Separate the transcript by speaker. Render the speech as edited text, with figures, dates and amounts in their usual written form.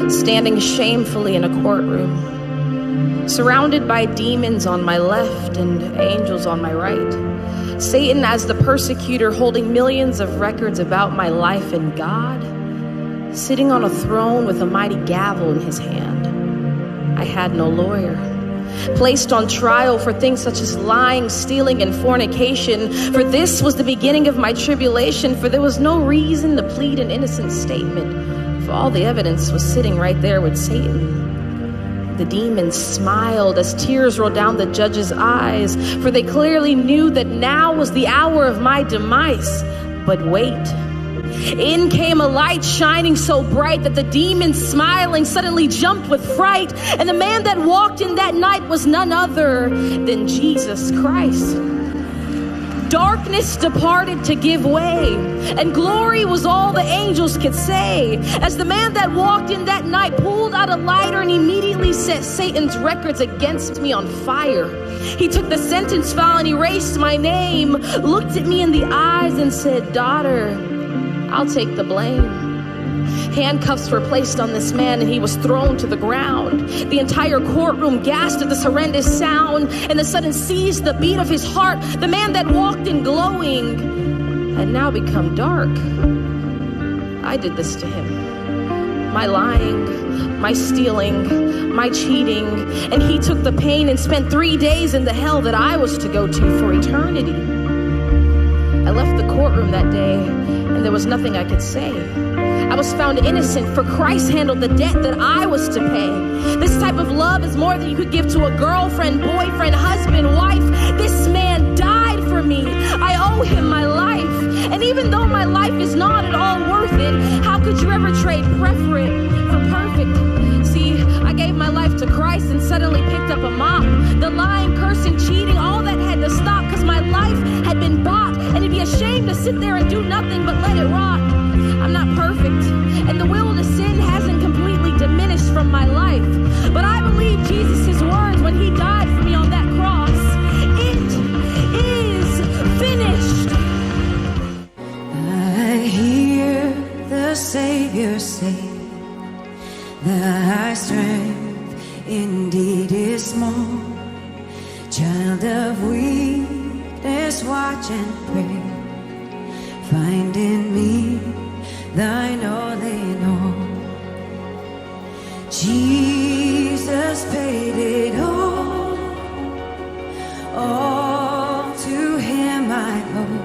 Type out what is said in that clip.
Speaker 1: standing shamefully in a courtroom, surrounded by demons on my left and angels on my right. Satan as the persecutor, holding millions of records about my life, and God sitting on a throne with a mighty gavel in his hand. I had no lawyer. Placed on trial for things such as lying, stealing, and fornication. For this was the beginning of my tribulation, for there was no reason to plead an innocent statement, for all the evidence was sitting right there with Satan. The demons smiled as tears rolled down the judge's eyes, for they clearly knew that now was the hour of my demise. But wait. In came a light shining so bright that the demons smiling suddenly jumped with fright. And the man that walked in that night was none other than Jesus Christ. Darkness departed to give way, and glory was all the angels could say. As the man that walked in that night pulled out a lighter and immediately set Satan's records against me on fire. He took the sentence file and erased my name, looked at me in the eyes and said, "Daughter, I'll take the blame." Handcuffs were placed on this man and he was thrown to the ground. The entire courtroom gasped at this horrendous sound, and the sudden seized the beat of his heart. The man that walked in glowing had now become dark. I did this to him. My lying, my stealing, my cheating, and he took the pain and spent 3 days in the hell that I was to go to for eternity. I left the courtroom that day, and there was nothing I could say. I was found innocent, for Christ handled the debt that I was to pay. This type of love is more than you could give to a girlfriend, boyfriend, husband, wife. This man died for me. I owe him my life. And even though my life is not at all worth it, how could you ever trade preference for perfect? See, I gave my life to Christ and suddenly picked up a mop. The lying, cursing, cheating, all that had to stop, because my life had been bought. And it'd be a shame to sit there and do nothing but let it rot. I'm not perfect, and the will to sin hasn't completely diminished from my life. But I believe Jesus' words when he died for me on that cross. It is finished.
Speaker 2: I hear the Savior say, thy strength indeed is small. Child of weakness, watch and pray. Find in me thine all in all. Jesus paid it all to him I owe.